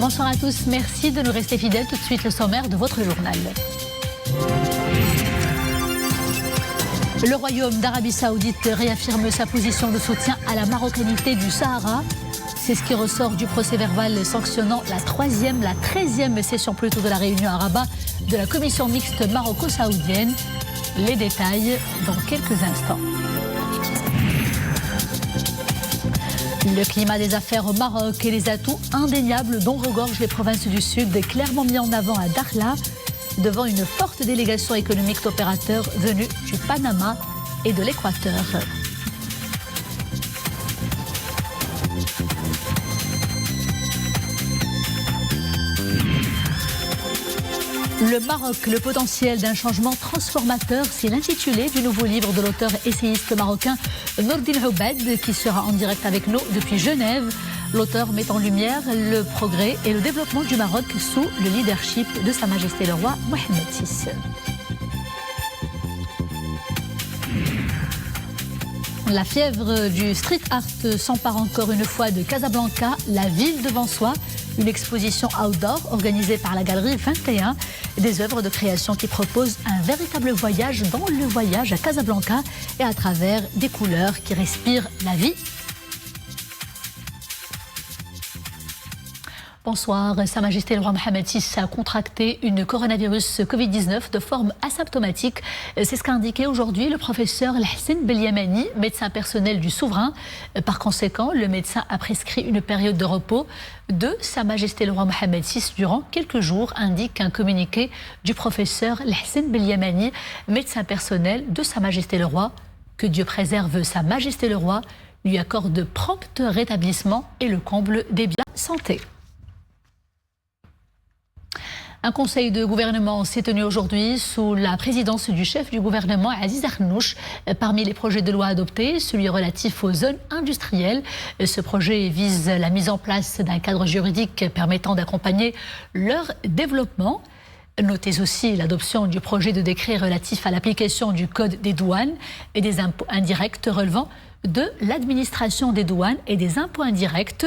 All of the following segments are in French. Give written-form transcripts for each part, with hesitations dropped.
Bonsoir à tous, merci de nous rester fidèles. Tout de suite, le sommaire de votre journal. Le Royaume d'Arabie Saoudite réaffirme sa position de soutien à la marocanité du Sahara. C'est ce qui ressort du procès-verbal sanctionnant la 13e session plutôt de la réunion à Rabat de la commission mixte maroco-saoudienne. Les détails dans quelques instants. Le climat des affaires au Maroc et les atouts indéniables dont regorgent les provinces du Sud est clairement mis en avant à Dakhla devant une forte délégation économique d'opérateurs venus du Panama et de l'Équateur. Le Maroc, le potentiel d'un changement transformateur, c'est l'intitulé du nouveau livre de l'auteur essayiste marocain Nordine Houbed, qui sera en direct avec nous depuis Genève. L'auteur met en lumière le progrès et le développement du Maroc sous le leadership de Sa Majesté le Roi Mohamed VI. La fièvre du street art s'empare encore une fois de Casablanca, la ville devant soi. Une exposition outdoor organisée par la Galerie 21. Des œuvres de création qui proposent un véritable voyage dans le voyage à Casablanca et à travers des couleurs qui respirent la vie. Bonsoir, Sa Majesté le Roi Mohamed VI a contracté une coronavirus Covid-19 de forme asymptomatique. C'est ce qu'a indiqué aujourd'hui le professeur Hassan Belyamani, médecin personnel du souverain. Par conséquent, le médecin a prescrit une période de repos de Sa Majesté le Roi Mohamed VI durant quelques jours, indique un communiqué du professeur Hassan Belyamani, médecin personnel de Sa Majesté le Roi. Que Dieu préserve Sa Majesté le Roi, lui accorde prompt rétablissement et le comble des biens santé. Un conseil de gouvernement s'est tenu aujourd'hui sous la présidence du chef du gouvernement, Aziz Arnouch. Parmi les projets de loi adoptés, celui relatif aux zones industrielles. Ce projet vise la mise en place d'un cadre juridique permettant d'accompagner leur développement. Notez aussi l'adoption du projet de décret relatif à l'application du Code des douanes et des impôts indirects relevant de l'administration des douanes et des impôts indirects.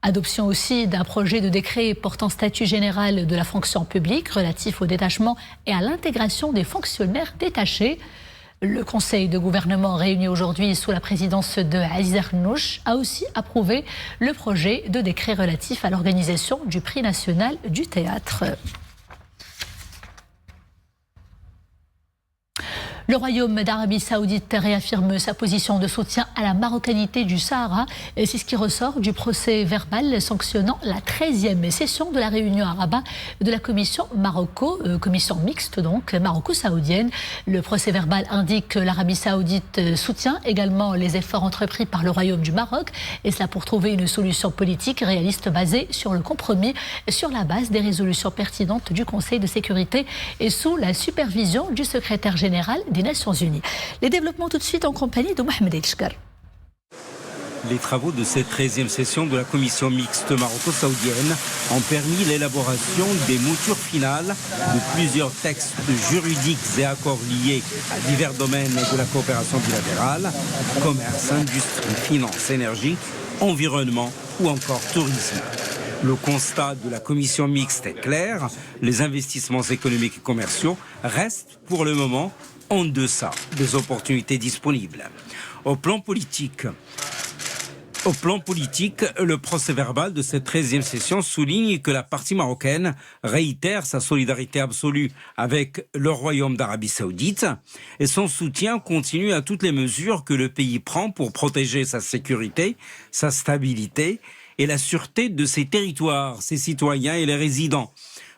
Adoption aussi d'un projet de décret portant statut général de la fonction publique relatif au détachement et à l'intégration des fonctionnaires détachés. Le Conseil de gouvernement réuni aujourd'hui sous la présidence de Aziz Arnouch a aussi approuvé le projet de décret relatif à l'organisation du prix national du théâtre. Le Royaume d'Arabie Saoudite réaffirme sa position de soutien à la marocanité du Sahara. C'est ce qui ressort du procès verbal sanctionnant la 13e session de la réunion à Rabat de la commission commission mixte donc maroco-saoudienne. Le procès verbal indique que l'Arabie Saoudite soutient également les efforts entrepris par le Royaume du Maroc, et cela pour trouver une solution politique réaliste basée sur le compromis, sur la base des résolutions pertinentes du Conseil de sécurité et sous la supervision du secrétaire général des Nations Unies. Les développements tout de suite en compagnie de Mohamed Elchkar. Les travaux de cette 13e session de la commission mixte maroco-saoudienne ont permis l'élaboration des moutures finales de plusieurs textes juridiques et accords liés à divers domaines de la coopération bilatérale, commerce, industrie, finance, énergie, environnement ou encore tourisme. Le constat de la commission mixte est clair, les investissements économiques et commerciaux restent pour le moment en deçà des opportunités disponibles. Au plan politique, le procès-verbal de cette 13e session souligne que la partie marocaine réitère sa solidarité absolue avec le Royaume d'Arabie Saoudite et son soutien continu à toutes les mesures que le pays prend pour protéger sa sécurité, sa stabilité et la sûreté de ses territoires, ses citoyens et les résidents.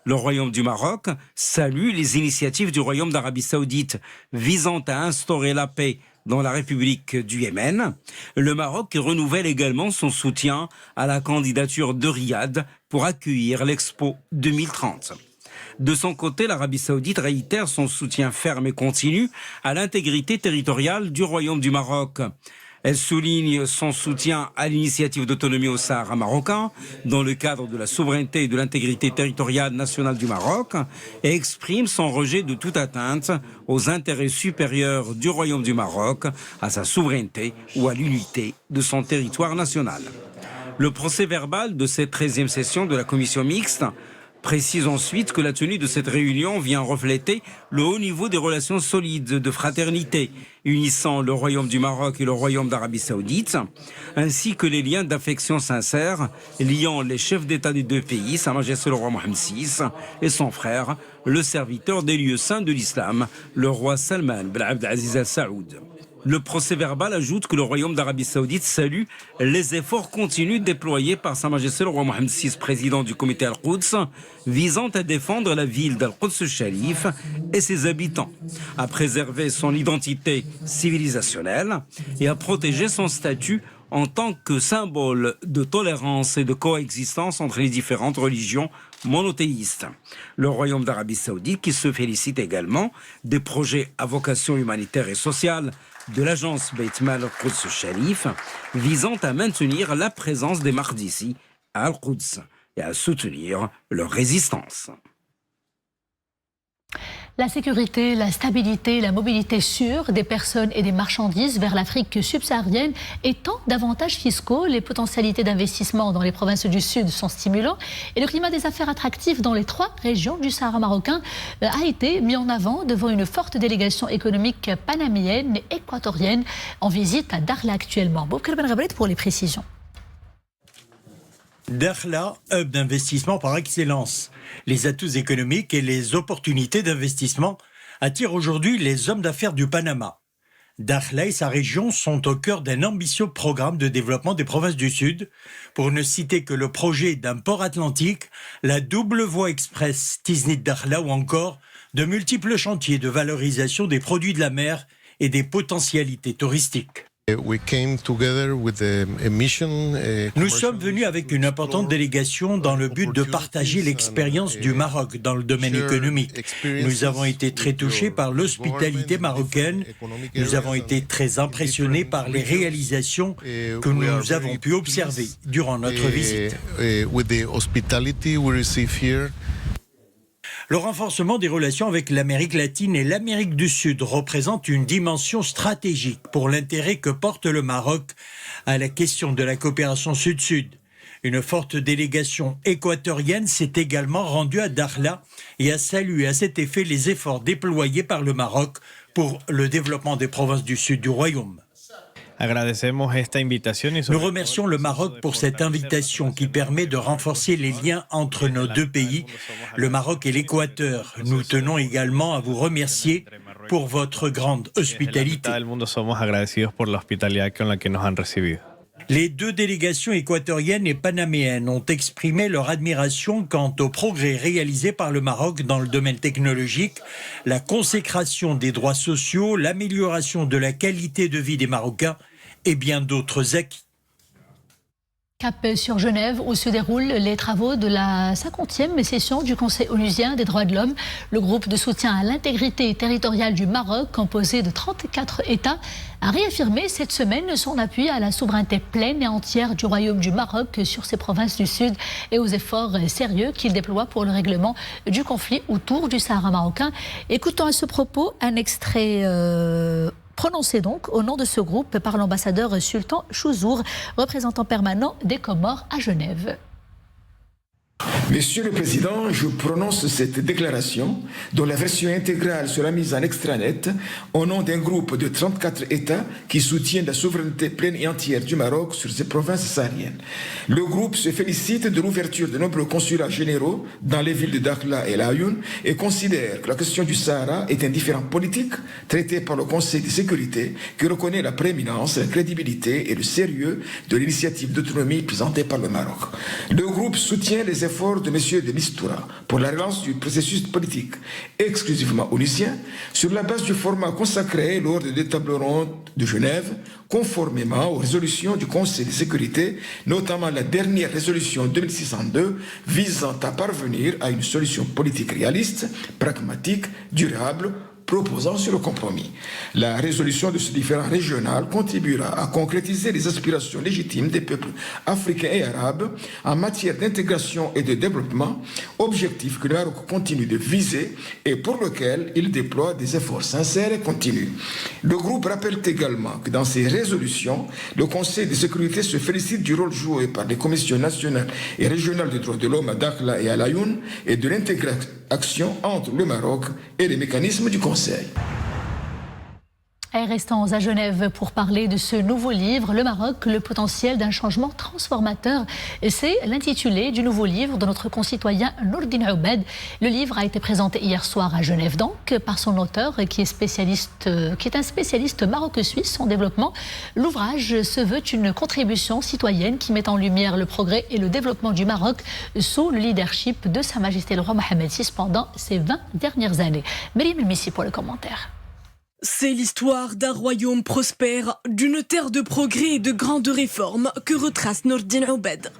Le Royaume du Maroc salue les initiatives du Royaume d'Arabie Saoudite visant à instaurer la paix dans la République du Yémen. Le Maroc renouvelle également son soutien à la candidature de Riyad pour accueillir l'Expo 2030. De son côté, l'Arabie Saoudite réitère son soutien ferme et continu à l'intégrité territoriale du Royaume du Maroc. Elle souligne son soutien à l'initiative d'autonomie au Sahara marocain dans le cadre de la souveraineté et de l'intégrité territoriale nationale du Maroc et exprime son rejet de toute atteinte aux intérêts supérieurs du Royaume du Maroc, à sa souveraineté ou à l'unité de son territoire national. Le procès-verbal de cette 13e session de la commission mixte précise ensuite que la tenue de cette réunion vient refléter le haut niveau des relations solides de fraternité unissant le Royaume du Maroc et le Royaume d'Arabie Saoudite, ainsi que les liens d'affection sincère liant les chefs d'État des deux pays, Sa Majesté le roi Mohammed VI et son frère, le serviteur des lieux saints de l'islam, le roi Salman Ben Abdelaziz Al Saoud. Le procès-verbal ajoute que le Royaume d'Arabie Saoudite salue les efforts continus déployés par Sa Majesté le roi Mohammed VI, président du comité Al-Quds, visant à défendre la ville d'Al-Quds Sharif et ses habitants, à préserver son identité civilisationnelle et à protéger son statut en tant que symbole de tolérance et de coexistence entre les différentes religions monothéistes. Le Royaume d'Arabie Saoudite qui se félicite également des projets à vocation humanitaire et sociale de l'agence Beit Mal Al-Quds Sharif visant à maintenir la présence des Mardissi à Al-Quds et à soutenir leur résistance. La sécurité, la stabilité, la mobilité sûre des personnes et des marchandises vers l'Afrique subsaharienne étant d'avantages fiscaux, les potentialités d'investissement dans les provinces du Sud sont stimulants et le climat des affaires attractif dans les 3 régions du Sahara marocain a été mis en avant devant une forte délégation économique panaméenne et équatorienne en visite à Dakhla actuellement. Boubkir Ben Ghabrit pour les précisions. Dakhla, hub d'investissement par excellence. Les atouts économiques et les opportunités d'investissement attirent aujourd'hui les hommes d'affaires du Panama. Dakhla et sa région sont au cœur d'un ambitieux programme de développement des provinces du Sud, pour ne citer que le projet d'un port atlantique, la double voie express Tiznit-Dakhla ou encore de multiples chantiers de valorisation des produits de la mer et des potentialités touristiques. Nous sommes venus avec une importante délégation dans le but de partager l'expérience du Maroc dans le domaine économique. Nous avons été très touchés par l'hospitalité marocaine. Nous avons été très impressionnés par les réalisations que nous avons pu observer durant notre visite. Le renforcement des relations avec l'Amérique latine et l'Amérique du Sud représente une dimension stratégique pour l'intérêt que porte le Maroc à la question de la coopération Sud-Sud. Une forte délégation équatorienne s'est également rendue à Dakhla et a salué à cet effet les efforts déployés par le Maroc pour le développement des provinces du Sud du Royaume. Nous remercions le Maroc pour cette invitation qui permet de renforcer les liens entre nos deux pays, le Maroc et l'Équateur. Nous tenons également à vous remercier pour votre grande hospitalité. Les 2 délégations équatoriennes et panaméennes ont exprimé leur admiration quant aux progrès réalisés par le Maroc dans le domaine technologique, la consécration des droits sociaux, l'amélioration de la qualité de vie des Marocains et bien d'autres acquis. Cap sur Genève, où se déroulent les travaux de la 50e session du Conseil onusien des droits de l'homme. Le groupe de soutien à l'intégrité territoriale du Maroc, composé de 34 États, a réaffirmé cette semaine son appui à la souveraineté pleine et entière du Royaume du Maroc sur ses provinces du Sud et aux efforts sérieux qu'il déploie pour le règlement du conflit autour du Sahara marocain. Écoutons à ce propos un extrait prononcé donc au nom de ce groupe par l'ambassadeur Sultan Chouzour, représentant permanent des Comores à Genève. Monsieur le Président, je prononce cette déclaration dont la version intégrale sera mise en extranet au nom d'un groupe de 34 États qui soutiennent la souveraineté pleine et entière du Maroc sur ses provinces sahariennes. Le groupe se félicite de l'ouverture de nombreux consulats généraux dans les villes de Dakhla et Laayoune et considère que la question du Sahara est un différend politique traité par le Conseil de sécurité qui reconnaît la prééminence, la crédibilité et le sérieux de l'initiative d'autonomie présentée par le Maroc. Le groupe soutient les efforts de M. de Mistura pour la relance du processus politique exclusivement onusien sur la base du format consacré lors des tables rondes de Genève, conformément aux résolutions du Conseil de sécurité, notamment la dernière résolution 2602 visant à parvenir à une solution politique réaliste, pragmatique, durable, proposant sur le compromis. La résolution de ce différend régional contribuera à concrétiser les aspirations légitimes des peuples africains et arabes en matière d'intégration et de développement, objectif que le Maroc continue de viser et pour lequel il déploie des efforts sincères et continus. Le groupe rappelle également que dans ces résolutions, le Conseil de sécurité se félicite du rôle joué par les commissions nationales et régionales des droits de l'homme à Dakhla et à Laayoune et de l'interaction entre le Maroc et les mécanismes du Conseil. Et restons à Genève pour parler de ce nouveau livre, Le Maroc, le potentiel d'un changement transformateur. C'est l'intitulé du nouveau livre de notre concitoyen Nourdine Oubed. Le livre a été présenté hier soir à Genève, donc, par son auteur, qui est un spécialiste maroco-suisse en développement. L'ouvrage se veut une contribution citoyenne qui met en lumière le progrès et le développement du Maroc sous le leadership de Sa Majesté le roi Mohamed VI pendant ces 20 dernières années. Myriam El-Missi pour le commentaire. C'est l'histoire d'un royaume prospère, d'une terre de progrès et de grandes réformes que retrace Nourdine Oubed.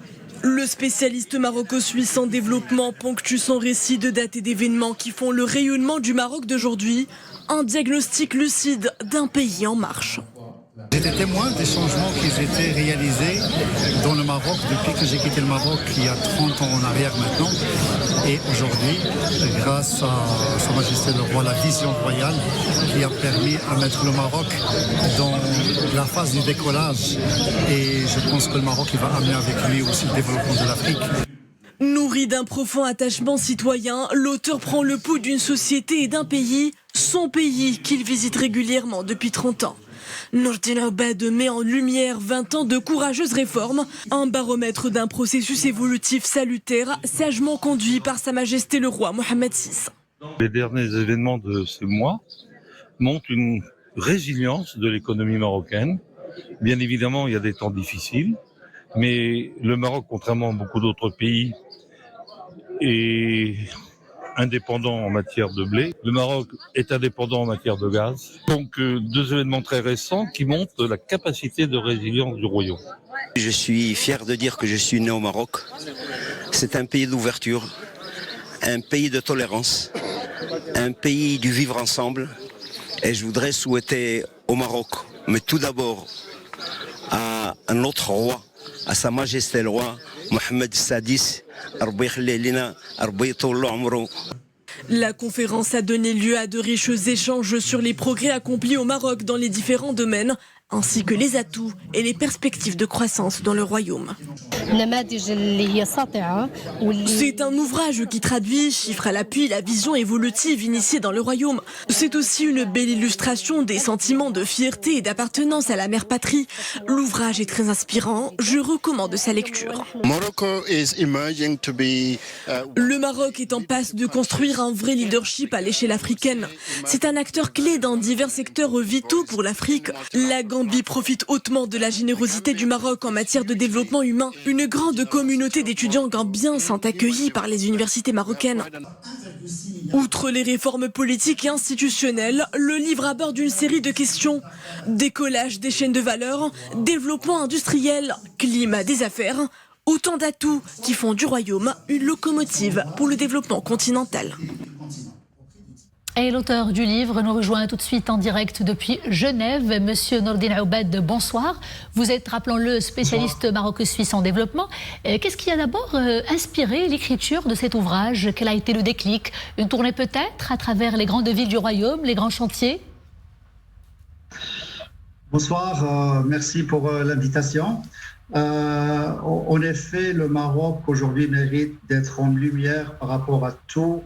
Le spécialiste maroco-suisse en développement ponctue son récit de dates et d'événements qui font le rayonnement du Maroc d'aujourd'hui, un diagnostic lucide d'un pays en marche. J'étais témoin des changements qui étaient réalisés dans le Maroc depuis que j'ai quitté le Maroc il y a 30 ans en arrière maintenant. Et aujourd'hui, grâce à Sa Majesté le Roi, la vision royale qui a permis à mettre le Maroc dans la phase du décollage. Et je pense que le Maroc il va amener avec lui aussi le développement de l'Afrique. Nourri d'un profond attachement citoyen, l'auteur prend le pouls d'une société et d'un pays, son pays qu'il visite régulièrement depuis 30 ans. Nourdine Oubed met en lumière 20 ans de courageuses réformes, un baromètre d'un processus évolutif salutaire, sagement conduit par Sa Majesté le roi Mohamed VI. Les derniers événements de ce mois montrent une résilience de l'économie marocaine. Bien évidemment, il y a des temps difficiles, mais le Maroc, contrairement à beaucoup d'autres pays, est indépendant en matière de blé. Le Maroc est indépendant en matière de gaz. Donc deux événements très récents qui montrent la capacité de résilience du royaume. Je suis fier de dire que je suis né au Maroc. C'est un pays d'ouverture, un pays de tolérance, un pays du vivre ensemble. Et je voudrais souhaiter au Maroc, mais tout d'abord à notre roi, à Sa Majesté le roi Mohamed VI, la conférence a donné lieu à de riches échanges sur les progrès accomplis au Maroc dans les différents domaines, ainsi que les atouts et les perspectives de croissance dans le royaume. C'est un ouvrage qui traduit, chiffre à l'appui, la vision évolutive initiée dans le royaume. C'est aussi une belle illustration des sentiments de fierté et d'appartenance à la mère patrie. L'ouvrage est très inspirant, je recommande sa lecture. Le Maroc est en passe de construire un vrai leadership à l'échelle africaine. C'est un acteur clé dans divers secteurs vitaux pour l'Afrique. La Gambie profite hautement de la générosité du Maroc en matière de développement humain. Une grande communauté d'étudiants gambiens sont accueillis par les universités marocaines. Outre les réformes politiques et institutionnelles, le livre aborde une série de questions. Décollage des chaînes de valeur, développement industriel, climat des affaires, autant d'atouts qui font du royaume une locomotive pour le développement continental. Et l'auteur du livre nous rejoint tout de suite en direct depuis Genève. Monsieur Nourdine Oubed, bonsoir. Vous êtes, rappelons-le, spécialiste maroco-suisse en développement. Qu'est-ce qui a d'abord inspiré l'écriture de cet ouvrage? Quel a été le déclic? Une tournée peut-être à travers les grandes villes du royaume, les grands chantiers? Bonsoir, merci pour l'invitation. En effet, le Maroc aujourd'hui mérite d'être en lumière par rapport à tout.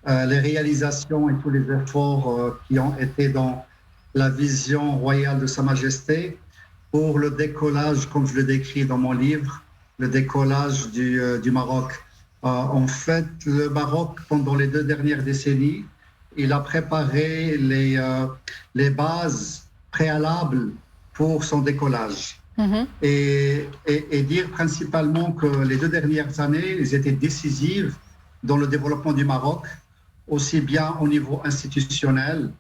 Les réalisations et tous les efforts qui ont été dans la vision royale de Sa Majesté pour le décollage, comme je le décris dans mon livre, le décollage du Maroc. En fait, le Maroc, pendant les 2 dernières décennies, il a préparé les bases préalables pour son décollage. Et dire principalement que les 2 dernières années, elles étaient décisives dans le développement du Maroc, aussi bien au niveau institutionnel,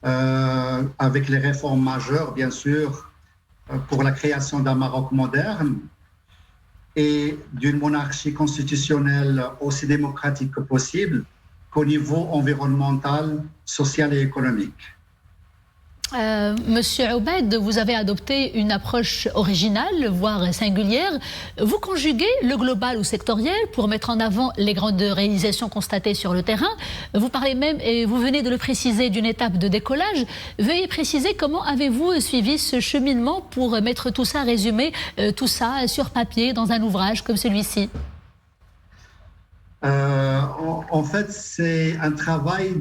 avec les réformes majeures, bien sûr, pour la création d'un Maroc moderne et d'une monarchie constitutionnelle aussi démocratique que possible, qu'au niveau environnemental, social et économique. Monsieur Obaid, vous avez adopté une approche originale, voire singulière. Vous conjuguez le global ou sectoriel pour mettre en avant les grandes réalisations constatées sur le terrain. Vous parlez même, et vous venez de le préciser, d'une étape de décollage. Veuillez préciser comment avez-vous suivi ce cheminement pour mettre tout ça, résumer tout ça sur papier dans un ouvrage comme celui-ci. En fait, c'est un travail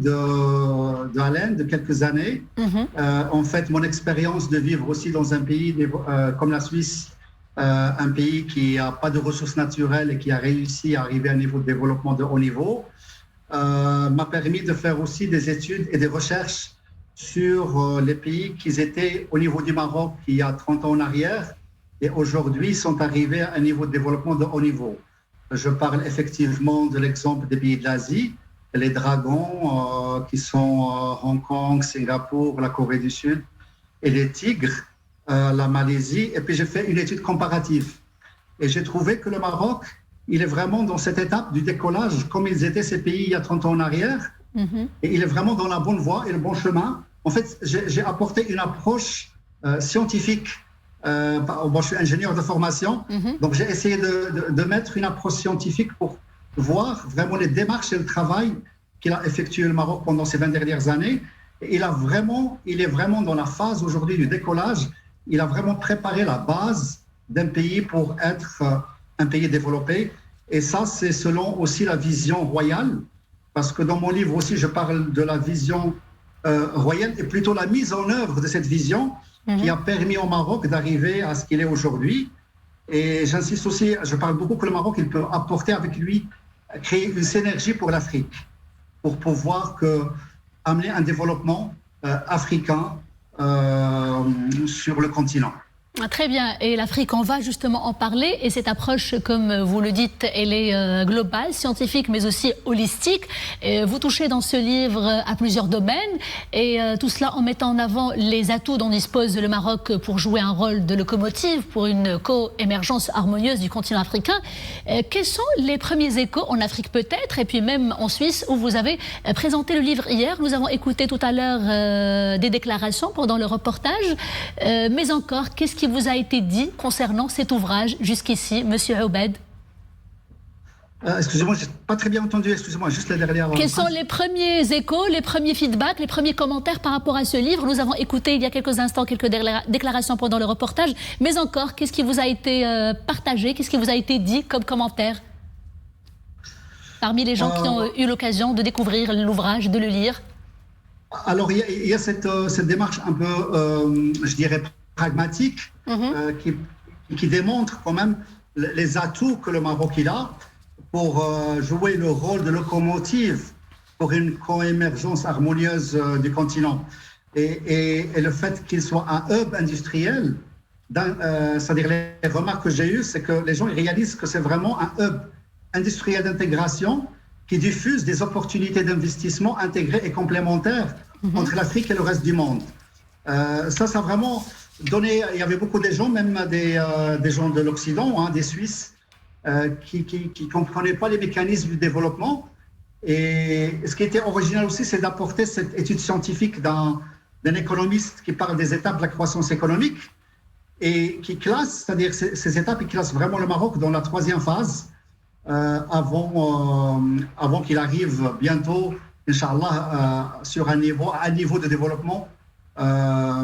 d'Alain de quelques années. En fait, mon expérience de vivre aussi dans un pays comme la Suisse, un pays qui n'a pas de ressources naturelles et qui a réussi à arriver à un niveau de développement de haut niveau, m'a permis de faire aussi des études et des recherches sur les pays qui étaient au niveau du Maroc il y a 30 ans en arrière et aujourd'hui sont arrivés à un niveau de développement de haut niveau. Je parle effectivement de l'exemple des pays de l'Asie, les dragons qui sont Hong Kong, Singapour, la Corée du Sud, et les tigres, la Malaisie. Et puis j'ai fait une étude comparative. Et j'ai trouvé que le Maroc, il est vraiment dans cette étape du décollage, comme ils étaient ces pays il y a 30 ans en arrière. Et il est vraiment dans la bonne voie et le bon chemin. En fait, j'ai apporté une approche scientifique. Je suis ingénieur de formation, donc j'ai essayé de mettre une approche scientifique pour voir vraiment les démarches et le travail qu'il a effectué le Maroc pendant ces 20 dernières années. Et il est vraiment dans la phase aujourd'hui du décollage. Il a vraiment préparé la base d'un pays pour être un pays développé. Et ça, c'est selon aussi la vision royale, parce que dans mon livre aussi, je parle de la vision royale et plutôt la mise en œuvre de cette vision qui a permis au Maroc d'arriver à ce qu'il est aujourd'hui. Et j'insiste aussi, je parle beaucoup que le Maroc, il peut apporter avec lui, créer une synergie pour l'Afrique, pour pouvoir amener un développement africain sur le continent. Très bien. Et l'Afrique, on va justement en parler. Et cette approche, comme vous le dites, elle est globale, scientifique, mais aussi holistique. Et vous touchez dans ce livre à plusieurs domaines. Et tout cela en mettant en avant les atouts dont dispose le Maroc pour jouer un rôle de locomotive pour une co-émergence harmonieuse du continent africain. Quels sont les premiers échos en Afrique peut-être, et puis même en Suisse, où vous avez présenté le livre hier. Nous avons écouté tout à l'heure des déclarations pendant le reportage. Mais encore, qu'est-ce qui vous a été dit concernant cet ouvrage jusqu'ici, Monsieur Obaid? Excusez-moi, je n'ai pas très bien entendu. Excusez-moi, juste la dernière. Quels sont les premiers échos, les premiers feedbacks, les premiers commentaires par rapport à ce livre? Nous avons écouté il y a quelques instants quelques déclarations pendant le reportage. Mais encore, qu'est-ce qui vous a été partagé? Qu'est-ce qui vous a été dit comme commentaire parmi les gens qui ont eu l'occasion de découvrir l'ouvrage, de le lire? Alors, il y a cette démarche un peu, je dirais, pragmatique, qui démontre quand même les atouts que le Maroc il a pour jouer le rôle de locomotive pour une coémergence harmonieuse du continent. Et le fait qu'il soit un hub industriel, c'est-à-dire les remarques que j'ai eues, c'est que les gens ils réalisent que c'est vraiment un hub industriel d'intégration qui diffuse des opportunités d'investissement intégrées et complémentaires entre l'Afrique et le reste du monde. Ça vraiment donné, il y avait beaucoup de gens, même des gens de l'Occident, des Suisses, qui ne comprenaient pas les mécanismes du développement. Et ce qui était original aussi, c'est d'apporter cette étude scientifique d'un économiste qui parle des étapes de la croissance économique et qui classe, c'est-à-dire ces étapes, il classe vraiment le Maroc dans la 3e phase, avant qu'il arrive bientôt, Inch'Allah, sur un niveau de développement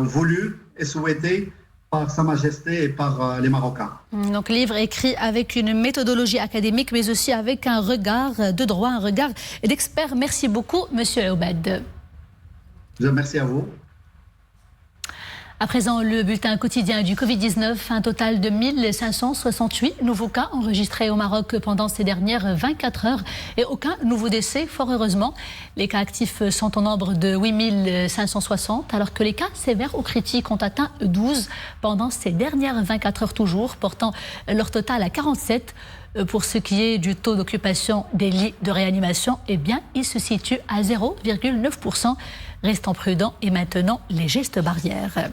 voulu et souhaité par Sa Majesté et par les Marocains. Donc livre écrit avec une méthodologie académique, mais aussi avec un regard de droit, un regard d'expert. Merci beaucoup, Monsieur Obaid. Je remercie à vous. À présent, le bulletin quotidien du Covid-19, un total de 1568 nouveaux cas enregistrés au Maroc pendant ces dernières 24 heures et aucun nouveau décès, fort heureusement. Les cas actifs sont au nombre de 8560, alors que les cas sévères ou critiques ont atteint 12 pendant ces dernières 24 heures toujours, portant leur total à 47. Pour ce qui est du taux d'occupation des lits de réanimation, eh bien, il se situe à 0,9%. Restant prudent et maintenant les gestes barrières.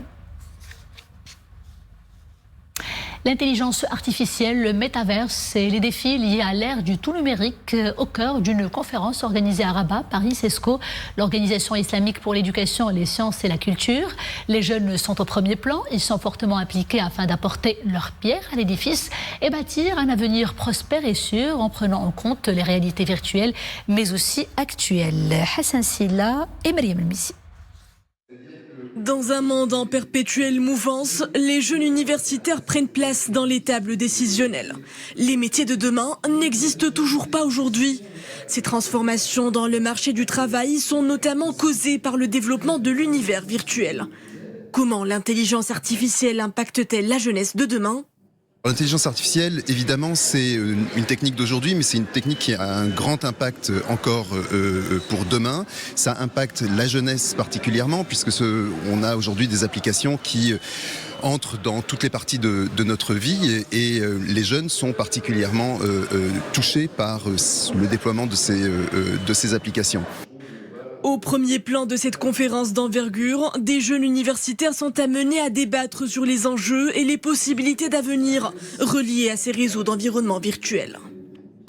L'intelligence artificielle, le métaverse et les défis liés à l'ère du tout numérique au cœur d'une conférence organisée à Rabat par ISESCO, l'Organisation islamique pour l'éducation, les sciences et la culture. Les jeunes sont au premier plan, ils sont fortement impliqués afin d'apporter leur pierre à l'édifice et bâtir un avenir prospère et sûr en prenant en compte les réalités virtuelles mais aussi actuelles. Hassan Silla et Mariam El-Missi. Dans un monde en perpétuelle mouvance, les jeunes universitaires prennent place dans les tables décisionnelles. Les métiers de demain n'existent toujours pas aujourd'hui. Ces transformations dans le marché du travail sont notamment causées par le développement de l'univers virtuel. Comment l'intelligence artificielle impacte-t-elle la jeunesse de demain ? L'intelligence artificielle, évidemment, c'est une technique d'aujourd'hui, mais c'est une technique qui a un grand impact encore pour demain. Ça impacte la jeunesse particulièrement, puisque on a aujourd'hui des applications qui entrent dans toutes les parties de notre vie et les jeunes sont particulièrement touchés par le déploiement de ces applications. Au premier plan de cette conférence d'envergure, des jeunes universitaires sont amenés à débattre sur les enjeux et les possibilités d'avenir reliées à ces réseaux d'environnement virtuel.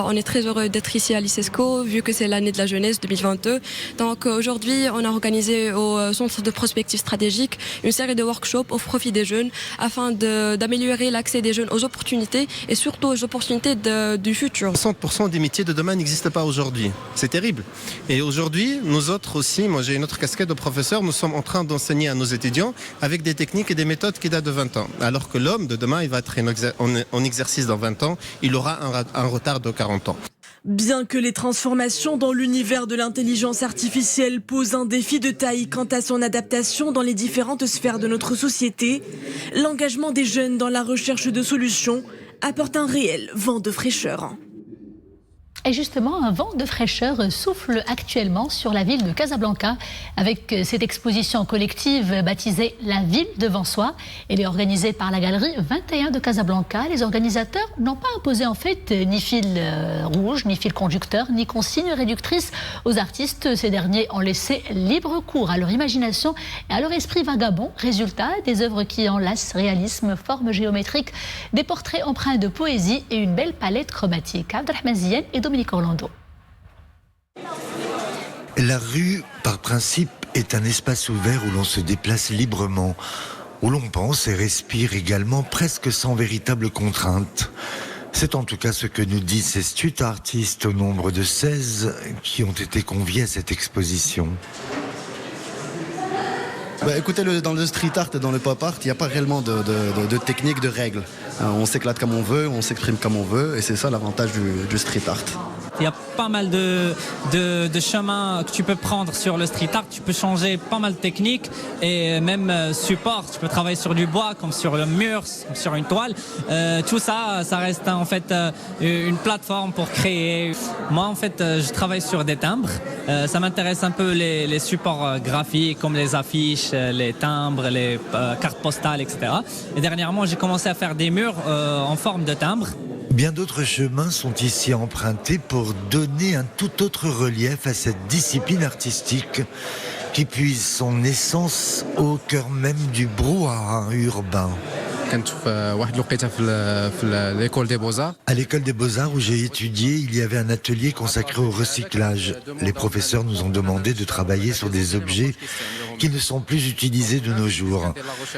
On est très heureux d'être ici à l'ISESCO, vu que c'est l'année de la jeunesse 2022. Donc aujourd'hui, on a organisé au Centre de prospective stratégique une série de workshops au profit des jeunes afin d'améliorer l'accès des jeunes aux opportunités et surtout aux opportunités du futur. 100% des métiers de demain n'existent pas aujourd'hui. C'est terrible. Et aujourd'hui, nous autres aussi, moi j'ai une autre casquette de professeur, nous sommes en train d'enseigner à nos étudiants avec des techniques et des méthodes qui datent de 20 ans. Alors que l'homme de demain, il va être en exercice dans 20 ans, il aura un retard de 40 ans. Bien que les transformations dans l'univers de l'intelligence artificielle posent un défi de taille quant à son adaptation dans les différentes sphères de notre société, l'engagement des jeunes dans la recherche de solutions apporte un réel vent de fraîcheur. Et justement, un vent de fraîcheur souffle actuellement sur la ville de Casablanca avec cette exposition collective baptisée La ville devant soi. Elle est organisée par la galerie 21 de Casablanca. Les organisateurs n'ont pas imposé en fait ni fil rouge, ni fil conducteur, ni consignes réductrices aux artistes. Ces derniers ont laissé libre cours à leur imagination et à leur esprit vagabond. Résultat, des œuvres qui enlacent réalisme, forme géométrique, des portraits empreints de poésie et une belle palette chromatique. Abdelrahman Ziyen et Dominique Orlando. La rue, par principe, est un espace ouvert où l'on se déplace librement, où l'on pense et respire également presque sans véritable contrainte. C'est en tout cas ce que nous disent ces street artistes au nombre de 16 qui ont été conviés à cette exposition. Écoutez, dans le street art et dans le pop art, il n'y a pas réellement de technique, de règles. On s'éclate comme on veut, on s'exprime comme on veut, et c'est ça l'avantage du street art. Il y a pas mal de chemins que tu peux prendre sur le street art. Tu peux changer pas mal de techniques et même support. Tu peux travailler sur du bois, comme sur le mur, comme sur une toile. Tout ça, ça reste en fait une plateforme pour créer. Moi, en fait, je travaille sur des timbres. Ça m'intéresse un peu les supports graphiques comme les affiches, les timbres, les cartes postales, etc. Et dernièrement, j'ai commencé à faire des murs en forme de timbre. Bien d'autres chemins sont ici empruntés pour donner un tout autre relief à cette discipline artistique qui puise son essence au cœur même du brouhaha urbain. À l'école des Beaux-Arts où j'ai étudié, il y avait un atelier consacré au recyclage. Les professeurs nous ont demandé de travailler sur des objets qui ne sont plus utilisés de nos jours.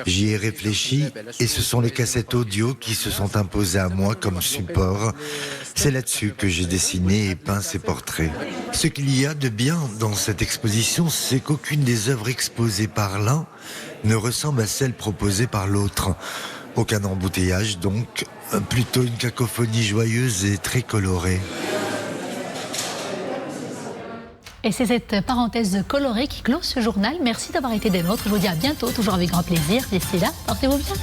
J'y ai réfléchi et ce sont les cassettes audio qui se sont imposées à moi comme support. C'est là-dessus que j'ai dessiné et peint ces portraits. Ce qu'il y a de bien dans cette exposition, c'est qu'aucune des œuvres exposées par l'un ne ressemble à celle proposée par l'autre. Aucun embouteillage donc, plutôt une cacophonie joyeuse et très colorée. Et c'est cette parenthèse colorée qui clôt ce journal. Merci d'avoir été des nôtres. Je vous dis à bientôt, toujours avec grand plaisir. D'ici là, portez-vous bien.